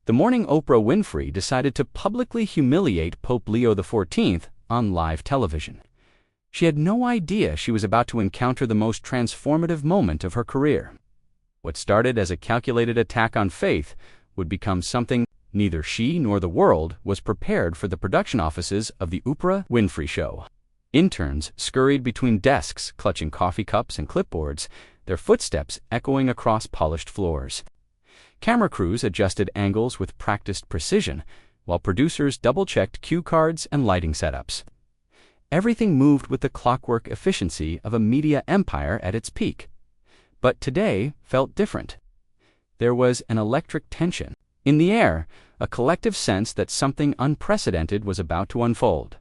The morning Oprah Winfrey decided to publicly humiliate Pope Leo XIV on live television. She had no idea she was about to encounter the most transformative moment of her career. What started as a calculated attack on faith would become something neither she nor the world was prepared for. The production offices of the Oprah Winfrey Show. Interns scurried between desks, clutching coffee cups and clipboards, their footsteps echoing across polished floors. Camera crews adjusted angles with practiced precision, while producers double-checked cue cards and lighting setups. Everything moved with the clockwork efficiency of a media empire at its peak. But today felt different. There was an electric tension in the air, a collective sense that something unprecedented was about to unfold.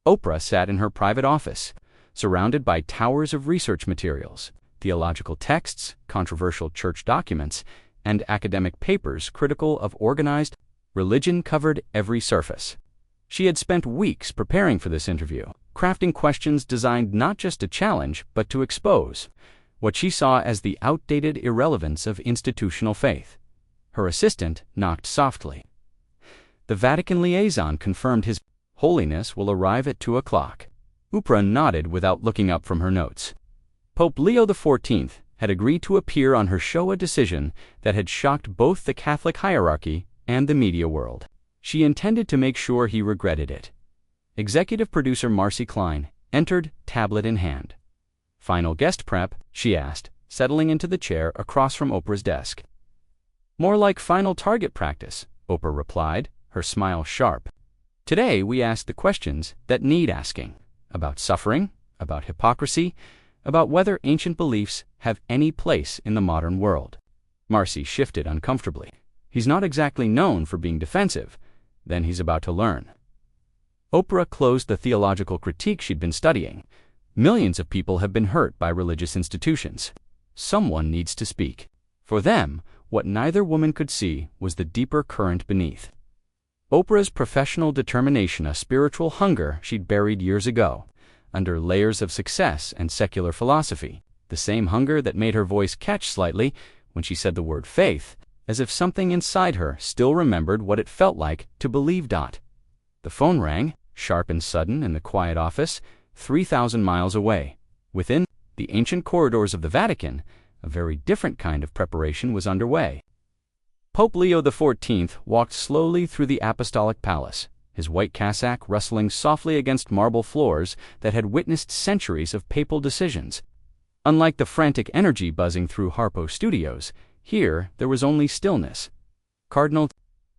Oprah sat in her private office, surrounded by towers of research materials, theological texts, controversial church documents, and academic papers critical of organized religion covered every surface. She had spent weeks preparing for this interview, crafting questions designed not just to challenge, but to expose what she saw as the outdated irrelevance of institutional faith. Her assistant knocked softly. The Vatican liaison confirmed His Holiness will arrive at 2 o'clock. Oprah nodded without looking up from her notes. Pope Leo XIV had agreed to appear on her show, a decision that had shocked both the Catholic hierarchy and the media world. She intended to make sure he regretted it. Executive producer Marcy Klein entered, tablet in hand. "Final guest prep?" she asked, settling into the chair across from Oprah's desk. "More like final target practice," Oprah replied, her smile sharp. "Today we ask the questions that need asking, about suffering, about hypocrisy, about whether ancient beliefs have any place in the modern world." Marcy shifted uncomfortably. He's not exactly known for being defensive. Then he's about to learn. Oprah closed the theological critique she'd been studying. Millions of people have been hurt by religious institutions. Someone needs to speak. For them, what neither woman could see was the deeper current beneath. Oprah's professional determination, a spiritual hunger she'd buried years ago, under layers of success and secular philosophy, the same hunger that made her voice catch slightly when she said the word faith, as if something inside her still remembered what it felt like to believe. The phone rang, sharp and sudden, in the quiet office, 3,000 miles away. Within the ancient corridors of the Vatican, a very different kind of preparation was underway. Pope Leo XIV walked slowly through the apostolic palace, his white cassock rustling softly against marble floors that had witnessed centuries of papal decisions. Unlike the frantic energy buzzing through Harpo Studios, here there was only stillness. Cardinal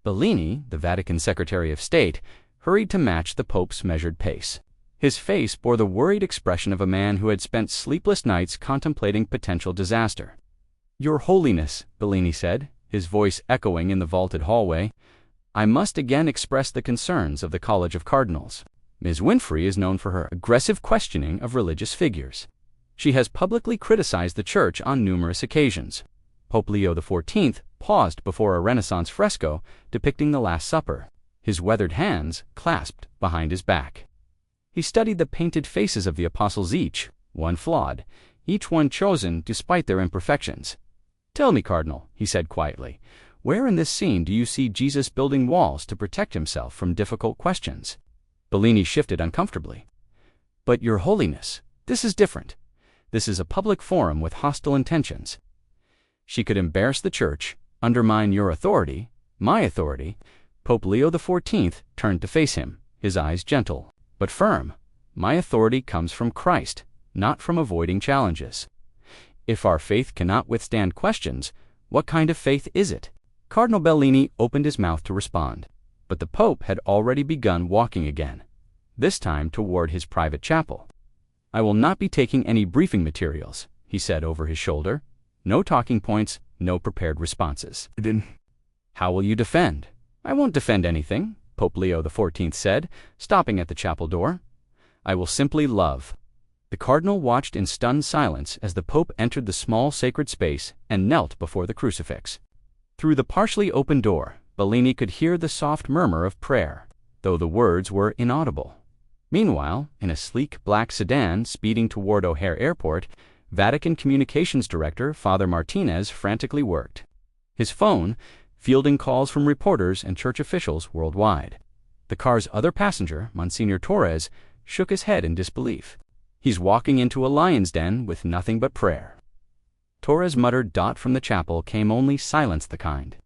Bellini, the Vatican Secretary of State, hurried to match the Pope's measured pace. His face bore the worried expression of a man who had spent sleepless nights contemplating potential disaster. "Your Holiness," Bellini said, his voice echoing in the vaulted hallway, "I must again express the concerns of the College of Cardinals. Ms. Winfrey is known for her aggressive questioning of religious figures. She has publicly criticized the Church on numerous occasions." Pope Leo XIV paused before a Renaissance fresco depicting the Last Supper, his weathered hands clasped behind his back. He studied the painted faces of the apostles, each one flawed, each one chosen despite their imperfections. "Tell me, Cardinal," he said quietly, "where in this scene do you see Jesus building walls to protect himself from difficult questions?" Bellini shifted uncomfortably. "But, Your Holiness, this is different. This is a public forum with hostile intentions. She could embarrass the Church, undermine your authority, my authority." Pope Leo XIV turned to face him, his eyes gentle but firm. "My authority comes from Christ, not from avoiding challenges. If our faith cannot withstand questions, what kind of faith is it?" Cardinal Bellini opened his mouth to respond, but the Pope had already begun walking again, this time toward his private chapel. "I will not be taking any briefing materials," he said over his shoulder. "No talking points, no prepared responses." "Then how will you defend?" "I won't defend anything," Pope Leo XIV said, stopping at the chapel door. "I will simply love." The cardinal watched in stunned silence as the Pope entered the small sacred space and knelt before the crucifix. Through the partially open door, Bellini could hear the soft murmur of prayer, though the words were inaudible. Meanwhile, in a sleek black sedan speeding toward O'Hare Airport, Vatican Communications Director Father Martinez frantically worked. His phone, fielding calls from reporters and church officials worldwide. The car's other passenger, Monsignor Torres, shook his head in disbelief. "He's walking into a lion's den with nothing but prayer." Torres muttered from the chapel came only silence the kind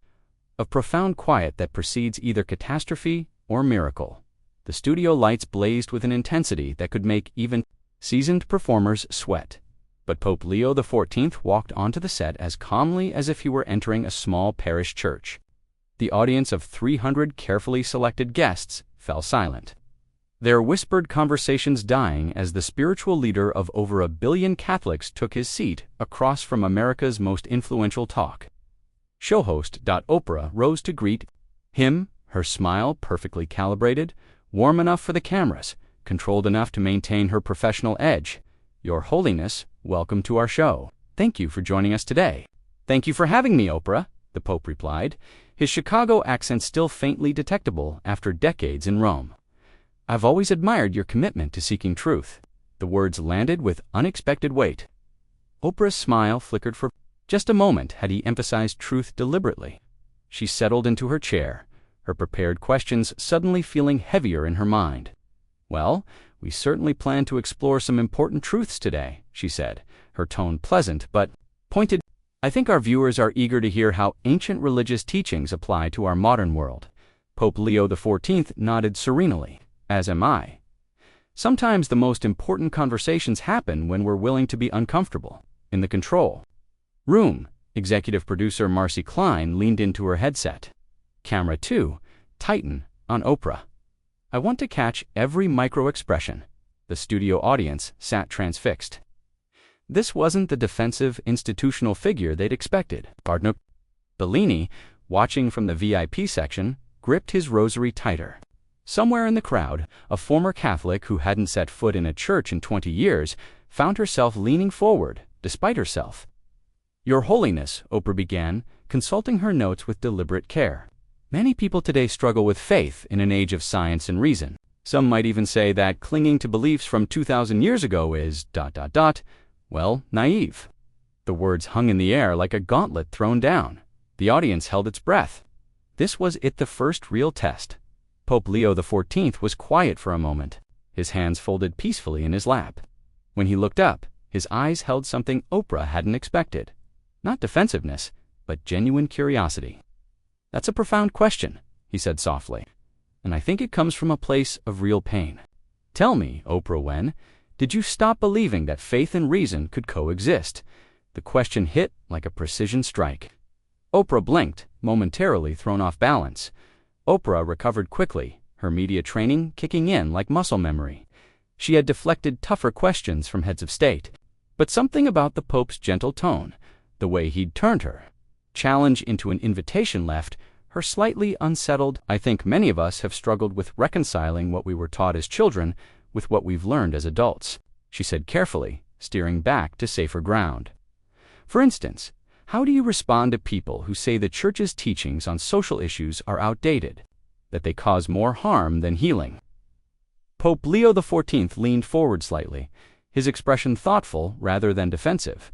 of profound quiet that precedes either catastrophe or miracle. The studio lights blazed with an intensity that could make even seasoned performers sweat. But Pope Leo XIV walked onto the set as calmly as if he were entering a small parish church. The audience of 300 carefully selected guests fell silent, their whispered conversations dying as the spiritual leader of over 1 billion Catholics took his seat across from America's most influential talk show host. Oprah rose to greet him, her smile perfectly calibrated, warm enough for the cameras, controlled enough to maintain her professional edge. "Your Holiness, welcome to our show. Thank you for joining us today." "Thank you for having me, Oprah," the Pope replied, his Chicago accent still faintly detectable after decades in Rome. "I've always admired your commitment to seeking truth." The words landed with unexpected weight. Oprah's smile flickered for just a moment had he emphasized truth deliberately. She settled into her chair, her prepared questions suddenly feeling heavier in her mind. "Well, we certainly plan to explore some important truths today," she said, her tone pleasant but pointed. "I think our viewers are eager to hear how ancient religious teachings apply to our modern world." Pope Leo XIV nodded serenely, "As am I. Sometimes the most important conversations happen when we're willing to be uncomfortable." In the control room, executive producer Marcy Klein leaned into her headset. Camera 2, Titan, on Oprah. "I want to catch every micro-expression." The studio audience sat transfixed. This wasn't the defensive, institutional figure they'd expected. Cardinal Bellini, watching from the VIP section, gripped his rosary tighter. Somewhere in the crowd, a former Catholic who hadn't set foot in a church in 20 years found herself leaning forward, despite herself. "Your Holiness," Oprah began, consulting her notes with deliberate care. "Many people today struggle with faith in an age of science and reason. Some might even say that clinging to beliefs from 2,000 years ago is, well, naive." The words hung in the air like a gauntlet thrown down. The audience held its breath. This was the first real test. Pope Leo XIV was quiet for a moment, his hands folded peacefully in his lap. When he looked up, his eyes held something Oprah hadn't expected. Not defensiveness, but genuine curiosity. "That's a profound question," he said softly, "and I think it comes from a place of real pain. Tell me, Oprah, when did you stop believing that faith and reason could coexist?" The question hit like a precision strike. Oprah blinked, momentarily thrown off balance. Oprah recovered quickly, her media training kicking in like muscle memory. She had deflected tougher questions from heads of state. But something about the Pope's gentle tone, the way he'd turned her challenge into an invitation left her slightly unsettled. "I think many of us have struggled with reconciling what we were taught as children with what we've learned as adults," she said carefully, steering back to safer ground. "For instance, how do you respond to people who say the Church's teachings on social issues are outdated, that they cause more harm than healing?" Pope Leo XIV leaned forward slightly, his expression thoughtful rather than defensive.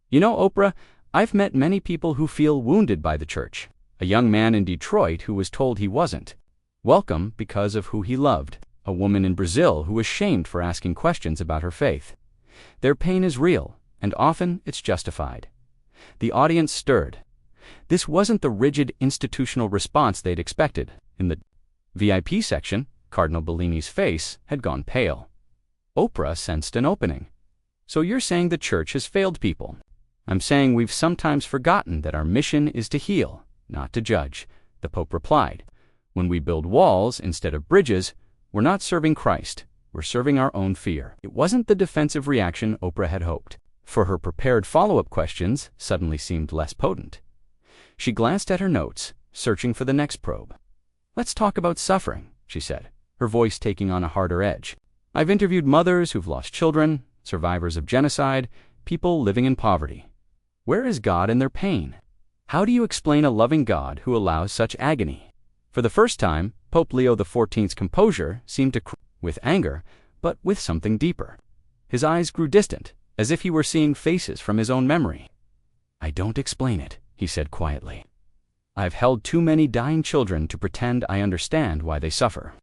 "You know, Oprah, I've met many people who feel wounded by the Church. A young man in Detroit who was told he wasn't welcome because of who he loved. A woman in Brazil who was shamed for asking questions about her faith. Their pain is real, and often it's justified." The audience stirred. This wasn't the rigid institutional response they'd expected. In the VIP section, Cardinal Bellini's face had gone pale. Oprah sensed an opening. "So you're saying the Church has failed people?" "I'm saying we've sometimes forgotten that our mission is to heal, not to judge," the Pope replied. "When we build walls instead of bridges, we're not serving Christ, we're serving our own fear." It wasn't the defensive reaction Oprah had hoped, for her prepared follow-up questions suddenly seemed less potent. She glanced at her notes, searching for the next probe. "Let's talk about suffering," she said, her voice taking on a harder edge. "I've interviewed mothers who've lost children, survivors of genocide, people living in poverty. Where is God in their pain? How do you explain a loving God who allows such agony?" For the first time, Pope Leo XIV's composure seemed to with anger, but with something deeper. His eyes grew distant, as if he were seeing faces from his own memory. "I don't explain it," he said quietly. I've held too many dying children to pretend I understand why they suffer.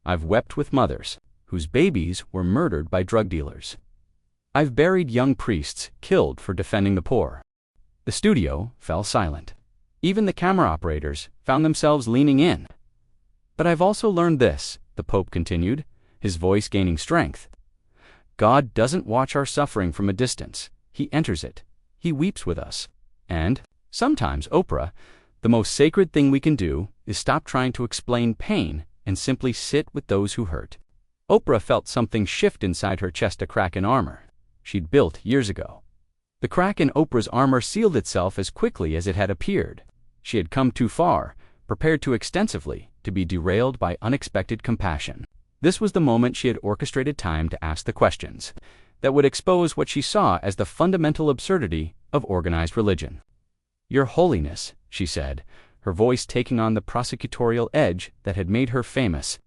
I've wept with mothers whose babies were murdered by drug dealers. I've buried young priests killed for defending the poor. The studio fell silent. Even the camera operators found themselves leaning in. But I've also learned this, the Pope continued, his voice gaining strength. God doesn't watch our suffering from a distance. He enters it. He weeps with us. And, sometimes, Oprah, the most sacred thing we can do is stop trying to explain pain and simply sit with those who hurt. Oprah felt something shift inside her chest, a crack in armor she'd built years ago. The crack in Oprah's armor sealed itself as quickly as it had appeared. She had come too far, prepared too extensively, to be derailed by unexpected compassion. This was the moment she had orchestrated time to ask the questions that would expose what she saw as the fundamental absurdity of organized religion. "Your Holiness," she said, her voice taking on the prosecutorial edge that had made her famous,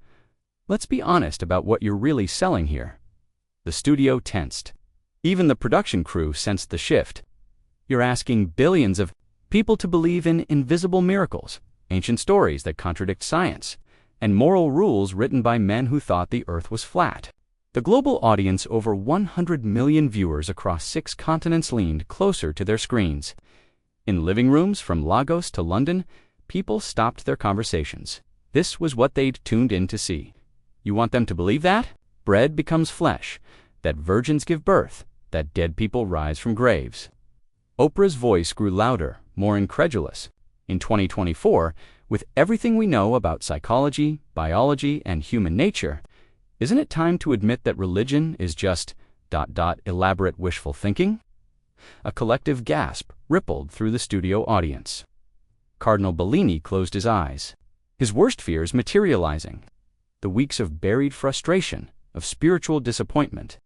"let's be honest about what you're really selling here." The studio tensed. Even the production crew sensed the shift. "You're asking billions of people to believe in invisible miracles, ancient stories that contradict science, and moral rules written by men who thought the earth was flat." The global audience, over 100 million viewers across 6 continents, leaned closer to their screens. In living rooms from Lagos to London, people stopped their conversations. This was what they'd tuned in to see. You want them to believe that? Bread becomes flesh, that virgins give birth, that dead people rise from graves. Oprah's voice grew louder, more incredulous. In 2024, with everything we know about psychology, biology, and human nature, isn't it time to admit that religion is just ... elaborate wishful thinking? A collective gasp rippled through the studio audience. Cardinal Bellini closed his eyes, his worst fears materializing. The weeks of buried frustration, of spiritual disappointment,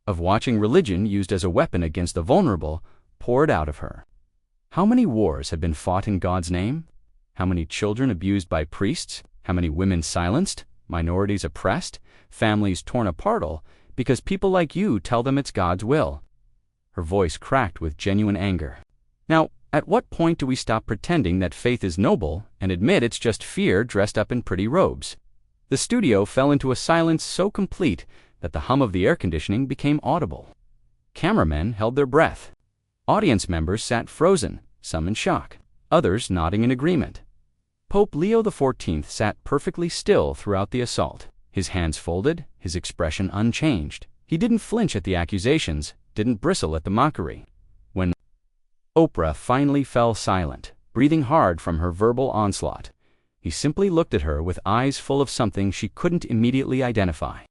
of watching religion used as a weapon against the vulnerable, poured out of her. How many wars had been fought in God's name? How many children abused by priests? How many women silenced? Minorities oppressed? Families torn apart all because people like you tell them it's God's will? Her voice cracked with genuine anger. Now, at what point do we stop pretending that faith is noble and admit it's just fear dressed up in pretty robes? The studio fell into a silence so complete that the hum of the air conditioning became audible. Cameramen held their breath. Audience members sat frozen, some in shock, others nodding in agreement. Pope Leo XIV sat perfectly still throughout the assault, his hands folded, his expression unchanged. He didn't flinch at the accusations, didn't bristle at the mockery. When Oprah finally fell silent, breathing hard from her verbal onslaught, he simply looked at her with eyes full of something she couldn't immediately identify.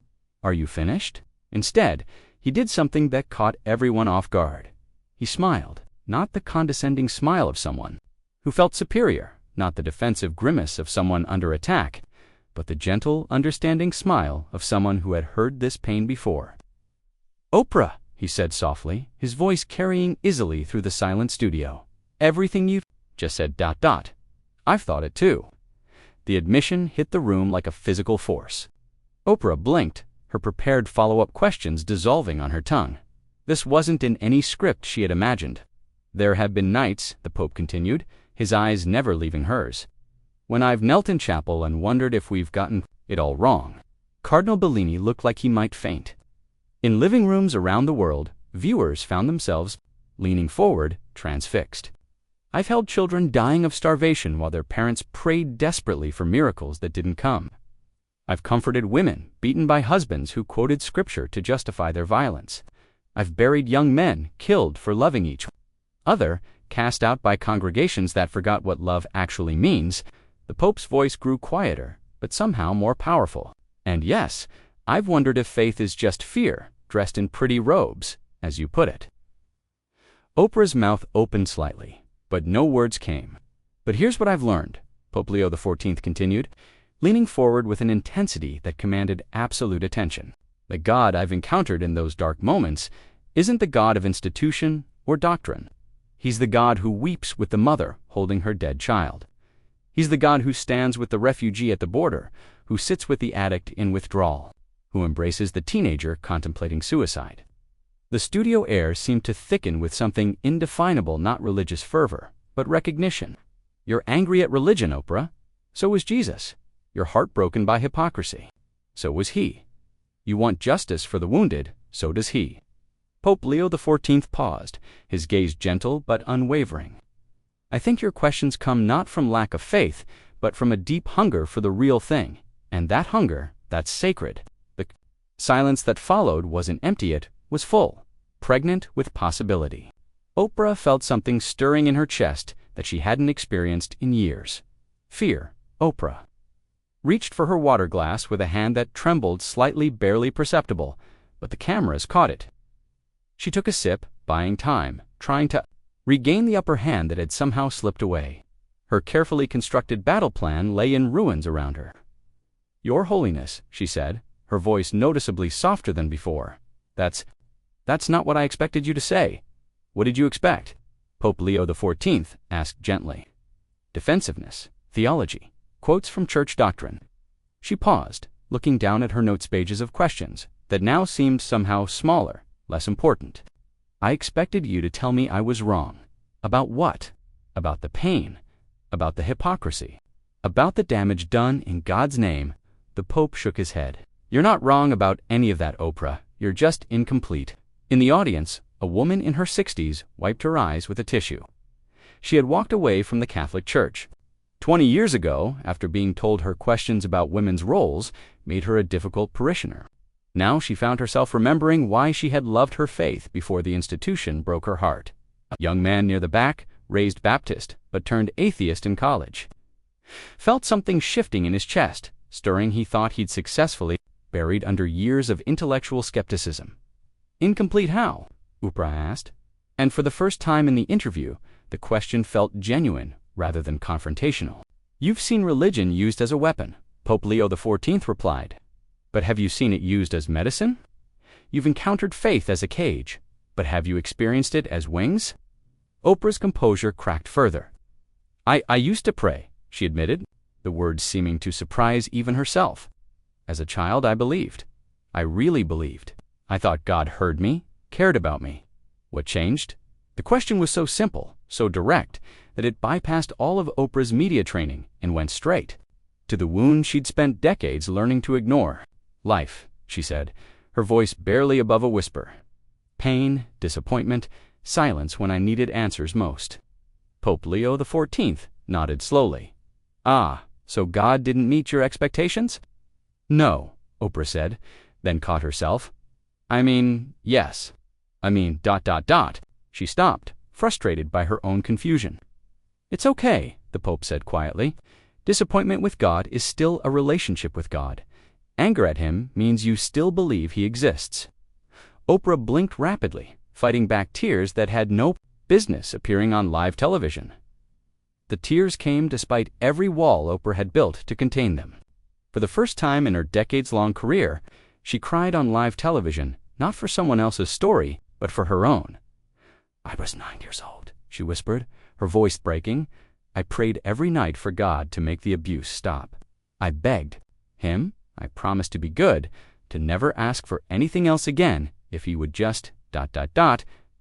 "Are you finished?" Instead, he did something that caught everyone off guard. He smiled, not the condescending smile of someone who felt superior, not the defensive grimace of someone under attack, but the gentle, understanding smile of someone who had heard this pain before. "Oprah," he said softly, his voice carrying easily through the silent studio. "Everything you've just said ... I've thought it too." The admission hit the room like a physical force. Oprah blinked, her prepared follow-up questions dissolving on her tongue. This wasn't in any script she had imagined. "There have been nights," the Pope continued, his eyes never leaving hers, "when I've knelt in chapel and wondered if we've gotten it all wrong." Cardinal Bellini looked like he might faint. In living rooms around the world, viewers found themselves leaning forward, transfixed. I've held children dying of starvation while their parents prayed desperately for miracles that didn't come. I've comforted women beaten by husbands who quoted scripture to justify their violence. I've buried young men killed for loving each other, cast out by congregations that forgot what love actually means. The Pope's voice grew quieter, but somehow more powerful. "And yes, I've wondered if faith is just fear, dressed in pretty robes, as you put it." Oprah's mouth opened slightly, but no words came. "But here's what I've learned," Pope Leo XIV continued, leaning forward with an intensity that commanded absolute attention. "The God I've encountered in those dark moments isn't the God of institution or doctrine. He's the God who weeps with the mother holding her dead child. He's the God who stands with the refugee at the border, who sits with the addict in withdrawal, who embraces the teenager contemplating suicide." The studio air seemed to thicken with something indefinable, not religious fervor, but recognition. You're angry at religion, Oprah. So was Jesus. You're heartbroken by hypocrisy. So was he. You want justice for the wounded. So does he. Pope Leo XIV paused, his gaze gentle but unwavering. I think your questions come not from lack of faith, but from a deep hunger for the real thing. And that hunger, that's sacred. The silence that followed wasn't empty, it was full, pregnant with possibility. Oprah felt something stirring in her chest that she hadn't experienced in years. Fear. Oprah reached for her water glass with a hand that trembled slightly, barely perceptible, but the cameras caught it. She took a sip, buying time, trying to regain the upper hand that had somehow slipped away. Her carefully constructed battle plan lay in ruins around her. Your Holiness, she said, her voice noticeably softer than before. That's not what I expected you to say. What did you expect? Pope Leo XIV asked gently. Defensiveness, theology, quotes from church doctrine. She paused, looking down at her notes pages of questions that now seemed somehow smaller, less important. I expected you to tell me I was wrong. About what? About the pain. About the hypocrisy. About the damage done in God's name. The Pope shook his head. You're not wrong about any of that, Oprah. You're just incomplete. In the audience, a woman in her 60s wiped her eyes with a tissue. She had walked away from the Catholic Church. 20 years ago, after being told her questions about women's roles made her a difficult parishioner. Now she found herself remembering why she had loved her faith before the institution broke her heart. A young man near the back, raised Baptist, but turned atheist in college, felt something shifting in his chest, stirring he thought he'd successfully buried under years of intellectual skepticism. Incomplete how? Oprah asked. And for the first time in the interview, the question felt genuine rather than confrontational. You've seen religion used as a weapon, Pope Leo XIV replied. But have you seen it used as medicine? You've encountered faith as a cage, but have you experienced it as wings? Oprah's composure cracked further. I used to pray, she admitted, the words seeming to surprise even herself. As a child, I believed. I really believed. I thought God heard me, cared about me. What changed? The question was so simple, so direct, that it bypassed all of Oprah's media training and went straight to the wound she'd spent decades learning to ignore. Life, she said, her voice barely above a whisper. Pain, disappointment, silence when I needed answers most. Pope Leo XIV nodded slowly. Ah, so God didn't meet your expectations? No, Oprah said, then caught herself. I mean, yes. I mean, ... She stopped, frustrated by her own confusion. It's okay, the Pope said quietly. Disappointment with God is still a relationship with God. Anger at him means you still believe he exists. Oprah blinked rapidly, fighting back tears that had no business appearing on live television. The tears came despite every wall Oprah had built to contain them. For the first time in her decades-long career, she cried on live television, not for someone else's story, but for her own. I was 9 years old, she whispered, her voice breaking. I prayed every night for God to make the abuse stop. I begged him, I promised to be good, to never ask for anything else again if he would just ...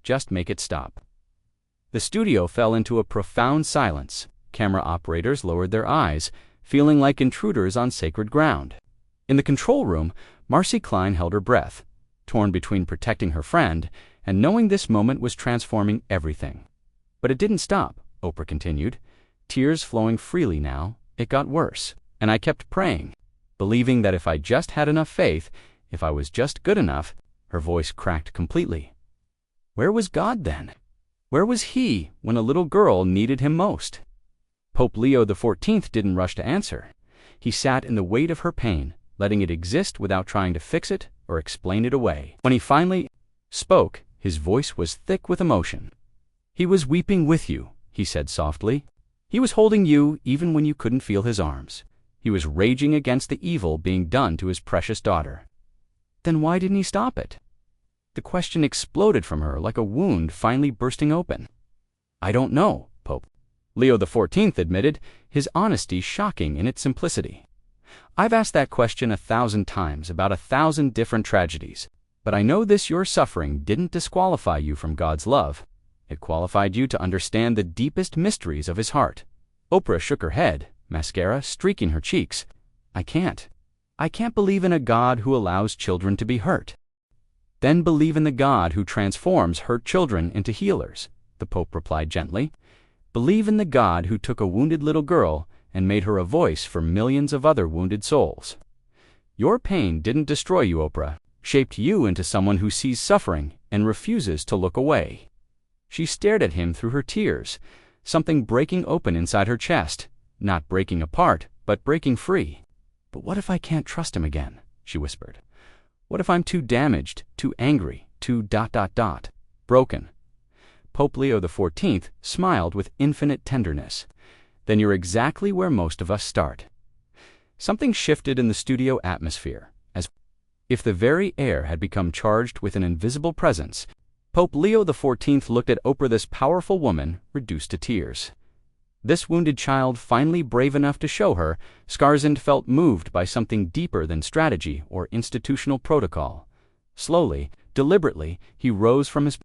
just make it stop. The studio fell into a profound silence. Camera operators lowered their eyes, feeling like intruders on sacred ground. In the control room, Marcy Klein held her breath, torn between protecting her friend and knowing this moment was transforming everything. But it didn't stop, Oprah continued, tears flowing freely now. It got worse, and I kept praying, believing that if I just had enough faith, if I was just good enough. Her voice cracked completely. Where was God then? Where was he when a little girl needed him most? Pope Leo XIV didn't rush to answer. He sat in the weight of her pain, letting it exist without trying to fix it or explain it away. When he finally spoke, his voice was thick with emotion. He was weeping with you, he said softly. He was holding you even when you couldn't feel his arms. He was raging against the evil being done to his precious daughter. Then why didn't he stop it? The question exploded from her like a wound finally bursting open. I don't know, Pope Leo XIV admitted, his honesty shocking in its simplicity. I've asked that question 1,000 times about 1,000 different tragedies, but I know this your suffering didn't disqualify you from God's love. It qualified you to understand the deepest mysteries of his heart. Oprah shook her head, mascara streaking her cheeks. I can't believe in a God who allows children to be hurt. Then believe in the God who transforms hurt children into healers, the Pope replied gently. Believe in the God who took a wounded little girl and made her a voice for millions of other wounded souls. Your pain didn't destroy you, Oprah, shaped you into someone who sees suffering and refuses to look away. She stared at him through her tears, something breaking open inside her chest, not breaking apart, but breaking free. But what if I can't trust him again? She whispered. What if I'm too damaged, too angry, too ... broken? Pope Leo XIV smiled with infinite tenderness. Then you're exactly where most of us start. Something shifted in the studio atmosphere, as if the very air had become charged with an invisible presence. Pope Leo XIV looked at Oprah, this powerful woman, reduced to tears. This wounded child finally brave enough to show her, Skarsgård felt moved by something deeper than strategy or institutional protocol. Slowly, deliberately, he rose from his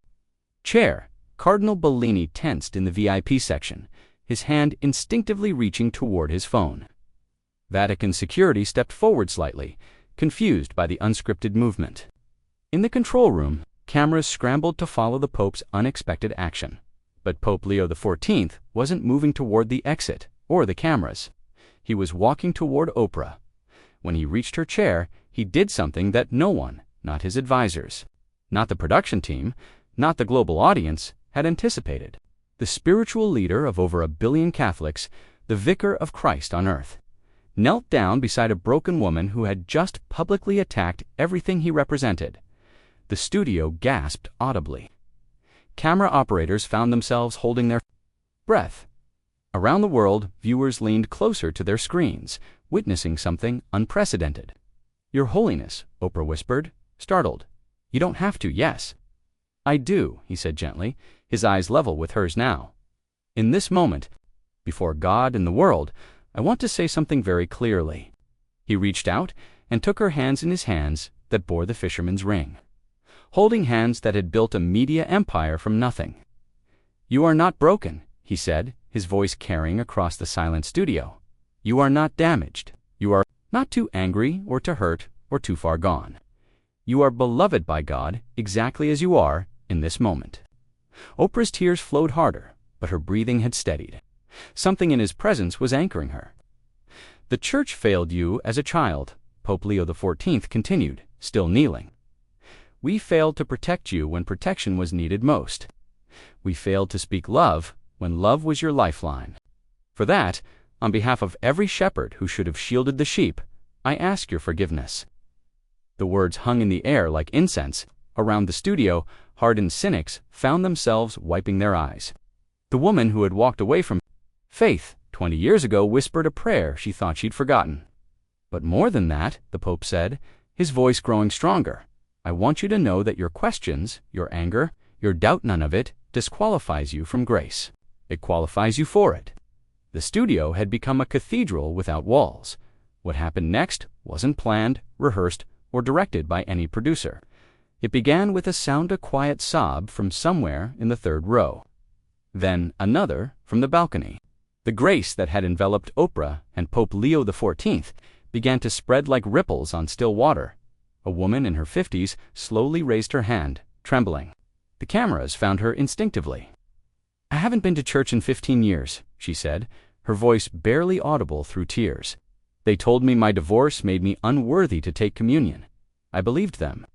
chair. Cardinal Bellini tensed in the VIP section, his hand instinctively reaching toward his phone. Vatican security stepped forward slightly, confused by the unscripted movement. In the control room, cameras scrambled to follow the Pope's unexpected action. But Pope Leo XIV wasn't moving toward the exit or the cameras. He was walking toward Oprah. When he reached her chair, he did something that no one, not his advisors, not the production team, not the global audience, had anticipated. The spiritual leader of over 1 billion Catholics, the vicar of Christ on earth, knelt down beside a broken woman who had just publicly attacked everything he represented. The studio gasped audibly. Camera operators found themselves holding their breath. Around the world, viewers leaned closer to their screens, witnessing something unprecedented. Your Holiness, Oprah whispered, startled. You don't have to, yes. I do, he said gently, his eyes level with hers now. In this moment, before God and the world, I want to say something very clearly. He reached out and took her hands in his hands that bore the fisherman's ring, holding hands that had built a media empire from nothing. You are not broken, he said, his voice carrying across the silent studio. You are not damaged. You are not too angry or too hurt or too far gone. You are beloved by God exactly as you are in this moment. Oprah's tears flowed harder, but her breathing had steadied. Something in his presence was anchoring her. The church failed you as a child, Pope Leo XIV continued, still kneeling. We failed to protect you when protection was needed most. We failed to speak love when love was your lifeline. For that, on behalf of every shepherd who should have shielded the sheep, I ask your forgiveness. The words hung in the air like incense. Around the studio, hardened cynics found themselves wiping their eyes. The woman who had walked away from faith 20 years ago whispered a prayer she thought she'd forgotten. But more than that, the Pope said, his voice growing stronger, I want you to know that your questions, your anger, your doubt, none of it disqualifies you from grace. It qualifies you for it. The studio had become a cathedral without walls. What happened next wasn't planned, rehearsed, or directed by any producer. It began with a quiet sob from somewhere in the third row. Then another from the balcony. The grace that had enveloped Oprah and Pope Leo XIV began to spread like ripples on still water. A woman in her 50s slowly raised her hand, trembling. The cameras found her instinctively. I haven't been to church in 15 years, she said, her voice barely audible through tears. They told me my divorce made me unworthy to take communion. I believed them.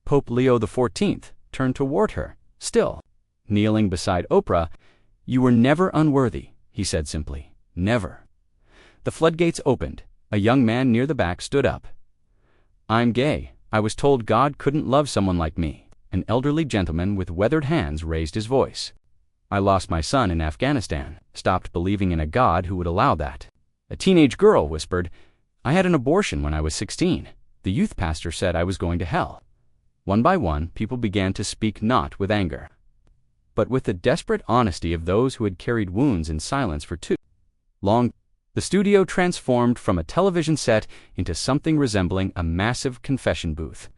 Pope Leo XIV turned toward her, still kneeling beside Oprah. You were never unworthy, he said simply. Never. The floodgates opened. A young man near the back stood up. I'm gay. I was told God couldn't love someone like me. An elderly gentleman with weathered hands raised his voice. I lost my son in Afghanistan, stopped believing in a God who would allow that. A teenage girl whispered, I had an abortion when I was 16. The youth pastor said I was going to hell. One by one, people began to speak not with anger, but with the desperate honesty of those who had carried wounds in silence for too long. The studio transformed from a television set into something resembling a massive confession booth,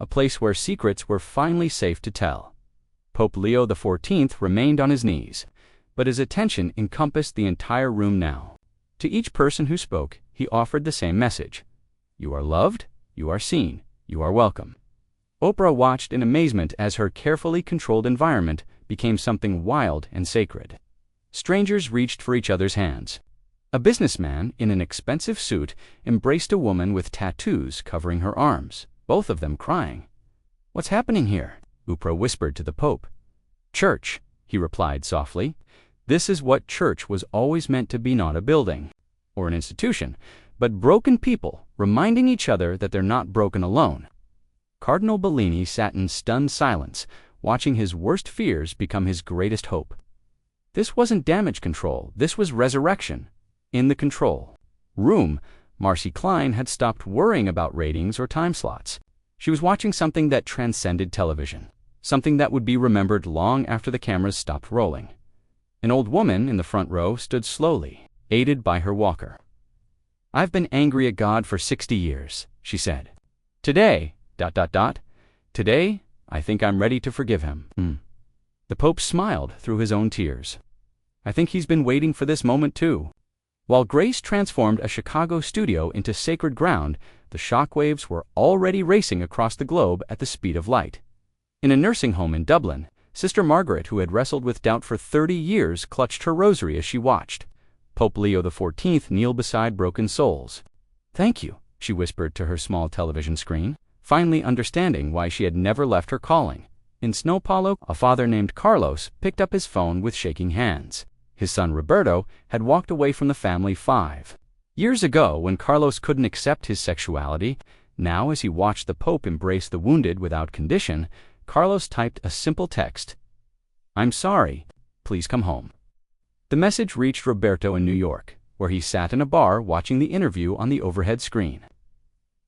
a place where secrets were finally safe to tell. Pope Leo XIV remained on his knees, but his attention encompassed the entire room now. To each person who spoke, he offered the same message. You are loved, you are seen, you are welcome. Oprah watched in amazement as her carefully controlled environment became something wild and sacred. Strangers reached for each other's hands. A businessman in an expensive suit embraced a woman with tattoos covering her arms, both of them crying. What's happening here? Oprah whispered to the Pope. Church, he replied softly. This is what church was always meant to be, not a building or an institution, but broken people reminding each other that they're not broken alone. Cardinal Bellini sat in stunned silence, watching his worst fears become his greatest hope. This wasn't damage control, this was resurrection. In the control room, Marcy Klein had stopped worrying about ratings or time slots. She was watching something that transcended television, something that would be remembered long after the cameras stopped rolling. An old woman in the front row stood slowly, aided by her walker. I've been angry at God for 60 years, she said. Today, today, I think I'm ready to forgive him. The Pope smiled through his own tears. I think he's been waiting for this moment too. While grace transformed a Chicago studio into sacred ground, the shockwaves were already racing across the globe at the speed of light. In a nursing home in Dublin, Sister Margaret, who had wrestled with doubt for 30 years, clutched her rosary as she watched Pope Leo XIV kneel beside broken souls. Thank you, she whispered to her small television screen, finally understanding why she had never left her calling. In São Paulo, a father named Carlos picked up his phone with shaking hands. His son Roberto had walked away from the family 5 years ago when Carlos couldn't accept his sexuality. Now, as he watched the Pope embrace the wounded without condition, Carlos typed a simple text. I'm sorry. Please come home. The message reached Roberto in New York, where he sat in a bar watching the interview on the overhead screen.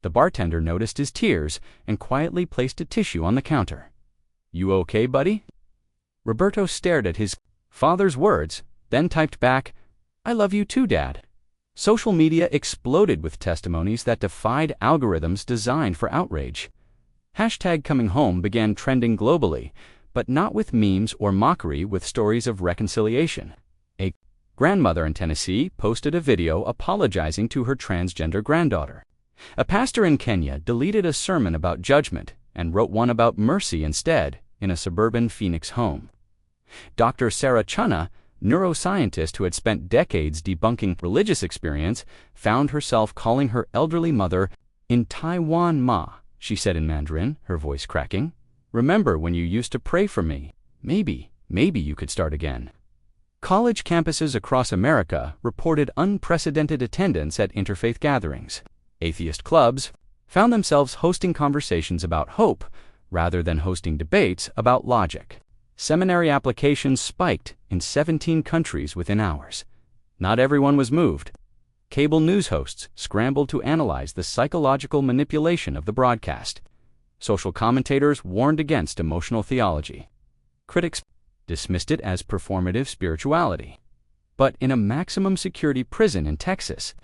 The bartender noticed his tears and quietly placed a tissue on the counter. You okay, buddy? Roberto stared at his father's words, then typed back, I love you too, Dad. Social media exploded with testimonies that defied algorithms designed for outrage. #ComingHome began trending globally, but not with memes or mockery, with stories of reconciliation. A grandmother in Tennessee posted a video apologizing to her transgender granddaughter. A pastor in Kenya deleted a sermon about judgment and wrote one about mercy instead in a suburban Phoenix home. Dr. Sarah Chana, neuroscientist who had spent decades debunking religious experience, found herself calling her elderly mother in Taiwan Ma, she said in Mandarin, her voice cracking. Remember when you used to pray for me? Maybe you could start again. College campuses across America reported unprecedented attendance at interfaith gatherings. Atheist clubs found themselves hosting conversations about hope rather than hosting debates about logic. Seminary applications spiked in 17 countries within hours. Not everyone was moved. Cable news hosts scrambled to analyze the psychological manipulation of the broadcast. Social commentators warned against emotional theology. Critics dismissed it as performative spirituality. But in a maximum security prison in Texas,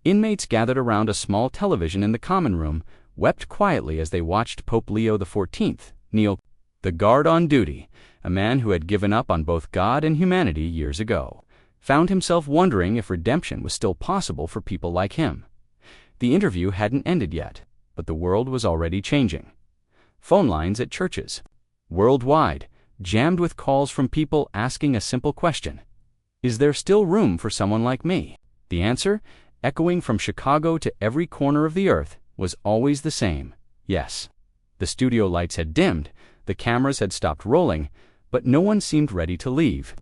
inmates gathered around a small television in the common room, wept quietly as they watched Pope Leo XIV kneel. The guard on duty, a man who had given up on both God and humanity years ago, found himself wondering if redemption was still possible for people like him. The interview hadn't ended yet, but the world was already changing. Phone lines at churches, worldwide, jammed with calls from people asking a simple question. Is there still room for someone like me? The answer, echoing from Chicago to every corner of the earth, was always the same: yes. The studio lights had dimmed, the cameras had stopped rolling, but no one seemed ready to leave.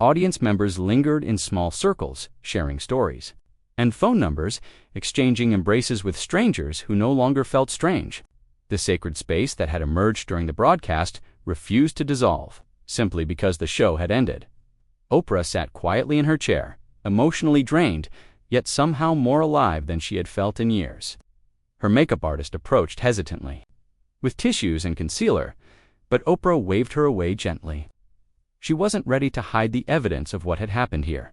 Audience members lingered in small circles, sharing stories, and phone numbers, exchanging embraces with strangers who no longer felt strange. The sacred space that had emerged during the broadcast refused to dissolve, simply because the show had ended. Oprah sat quietly in her chair, emotionally drained, yet somehow more alive than she had felt in years. Her makeup artist approached hesitantly, with tissues and concealer, but Oprah waved her away gently. She wasn't ready to hide the evidence of what had happened here.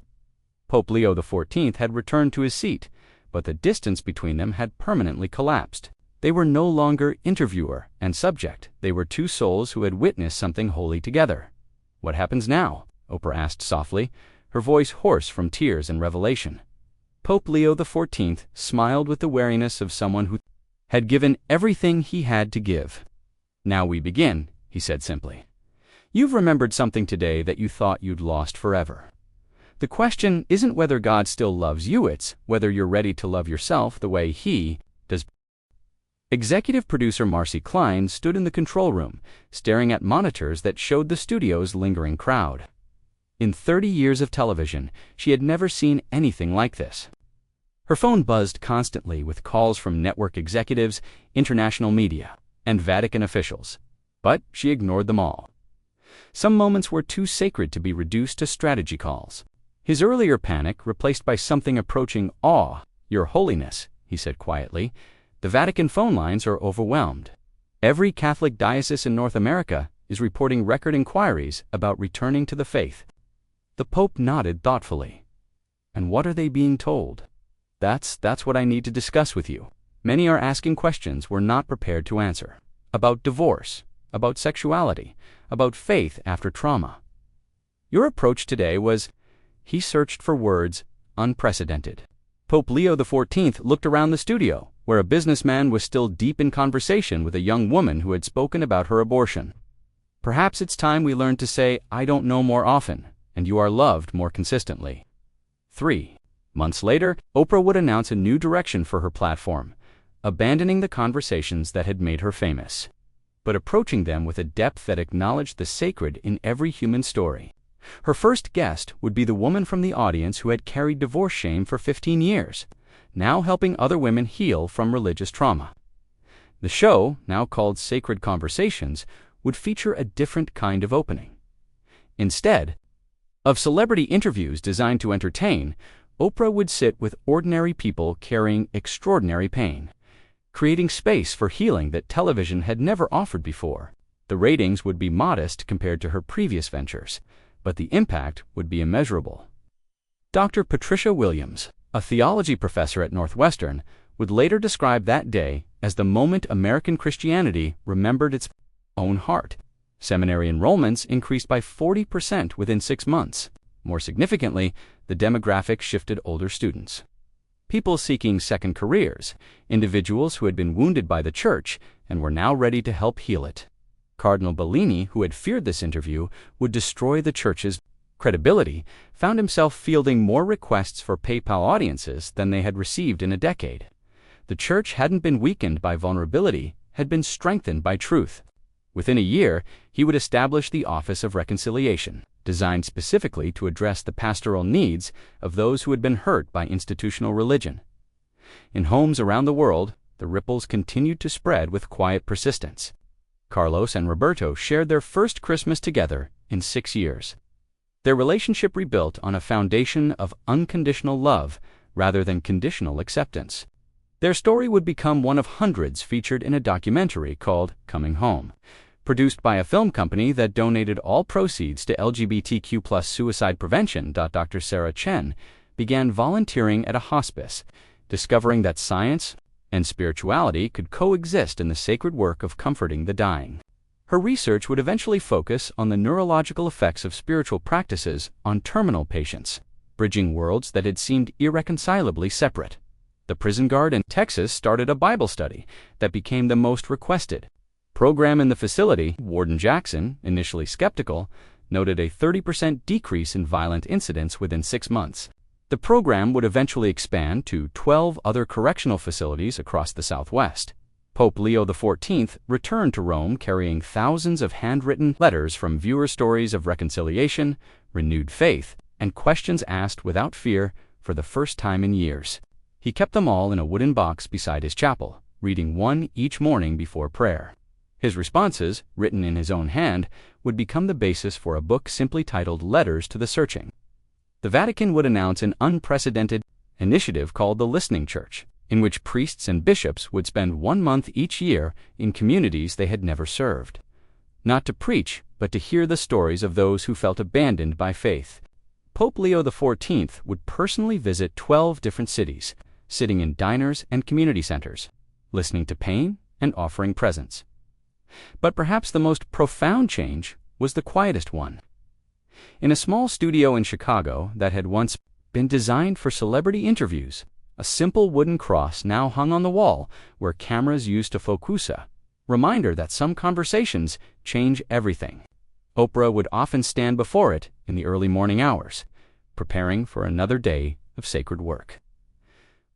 Pope Leo XIV had returned to his seat, but the distance between them had permanently collapsed. They were no longer interviewer and subject. They were two souls who had witnessed something holy together. What happens now? Oprah asked softly, her voice hoarse from tears and revelation. Pope Leo XIV smiled with the wariness of someone who had given everything he had to give. "Now we begin," he said simply. "You've remembered something today that you thought you'd lost forever. The question isn't whether God still loves you, it's whether you're ready to love yourself the way He does." Executive producer Marcy Klein stood in the control room, staring at monitors that showed the studio's lingering crowd. In 30 years of television, she had never seen anything like this. Her phone buzzed constantly with calls from network executives, international media, and Vatican officials, but she ignored them all. Some moments were too sacred to be reduced to strategy calls. His earlier panic replaced by something approaching awe. "Your Holiness," he said quietly, "the Vatican phone lines are overwhelmed. Every Catholic diocese in North America is reporting record inquiries about returning to the faith." The Pope nodded thoughtfully. "And what are they being told?" That's what I need to discuss with you. Many are asking questions we're not prepared to answer. About divorce, about sexuality, about faith after trauma. Your approach today was," he searched for words, "unprecedented." Pope Leo XIV looked around the studio, where a businessman was still deep in conversation with a young woman who had spoken about her abortion. "Perhaps it's time we learned to say, 'I don't know' more often, and you are loved more consistently." 3 months later, Oprah would announce a new direction for her platform, abandoning the conversations that had made her famous, but approaching them with a depth that acknowledged the sacred in every human story. Her first guest would be the woman from the audience who had carried divorce shame for 15 years, now helping other women heal from religious trauma. The show, now called Sacred Conversations, would feature a different kind of opening. Instead of celebrity interviews designed to entertain, Oprah would sit with ordinary people carrying extraordinary pain, creating space for healing that television had never offered before. The ratings would be modest compared to her previous ventures, but the impact would be immeasurable. Dr. Patricia Williams, a theology professor at Northwestern, would later describe that day as the moment American Christianity remembered its own heart. Seminary enrollments increased by 40% within 6 months. More significantly, the demographic shifted older students. People seeking second careers, individuals who had been wounded by the church and were now ready to help heal it. Cardinal Bellini, who had feared this interview would destroy the church's credibility, found himself fielding more requests for PayPal audiences than they had received in a decade. The church hadn't been weakened by vulnerability, had been strengthened by truth. Within a year, he would establish the Office of Reconciliation, designed specifically to address the pastoral needs of those who had been hurt by institutional religion. In homes around the world, the ripples continued to spread with quiet persistence. Carlos and Roberto shared their first Christmas together in 6 years. Their relationship rebuilt on a foundation of unconditional love rather than conditional acceptance. Their story would become one of hundreds featured in a documentary called Coming Home, produced by a film company that donated all proceeds to LGBTQ+ suicide prevention. Dr. Sarah Chen began volunteering at a hospice, discovering that science and spirituality could coexist in the sacred work of comforting the dying. Her research would eventually focus on the neurological effects of spiritual practices on terminal patients, bridging worlds that had seemed irreconcilably separate. The prison guard in Texas started a Bible study that became the most requested program in the facility. Warden Jackson, initially skeptical, noted a 30% decrease in violent incidents within 6 months. The program would eventually expand to 12 other correctional facilities across the Southwest. Pope Leo XIV returned to Rome carrying thousands of handwritten letters from viewer stories of reconciliation, renewed faith, and questions asked without fear for the first time in years. He kept them all in a wooden box beside his chapel, reading one each morning before prayer. His responses, written in his own hand, would become the basis for a book simply titled Letters to the Searching. The Vatican would announce an unprecedented initiative called the Listening Church, in which priests and bishops would spend 1 month each year in communities they had never served. Not to preach, but to hear the stories of those who felt abandoned by faith. Pope Leo XIV would personally visit 12 different cities, sitting in diners and community centers, listening to pain and offering presents. But perhaps the most profound change was the quietest one. In a small studio in Chicago that had once been designed for celebrity interviews, a simple wooden cross now hung on the wall where cameras used to focus, a reminder that some conversations change everything. Oprah would often stand before it in the early morning hours, preparing for another day of sacred work.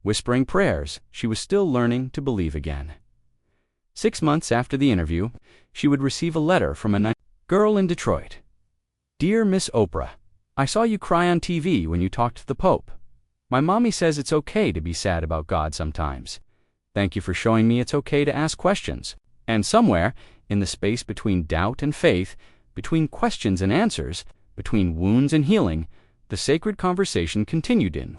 Whispering prayers, she was still learning to believe again. 6 months after the interview, she would receive a letter from a girl in Detroit. "Dear Miss Oprah, I saw you cry on TV when you talked to the Pope. My mommy says it's okay to be sad about God sometimes. Thank you for showing me it's okay to ask questions." And somewhere, in the space between doubt and faith, between questions and answers, between wounds and healing, the sacred conversation continued in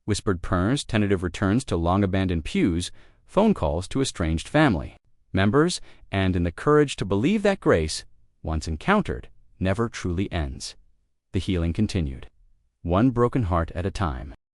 whispered prayers, tentative returns to long-abandoned pews, phone calls to estranged family members, and in the courage to believe that grace, once encountered, never truly ends. The healing continued, one broken heart at a time.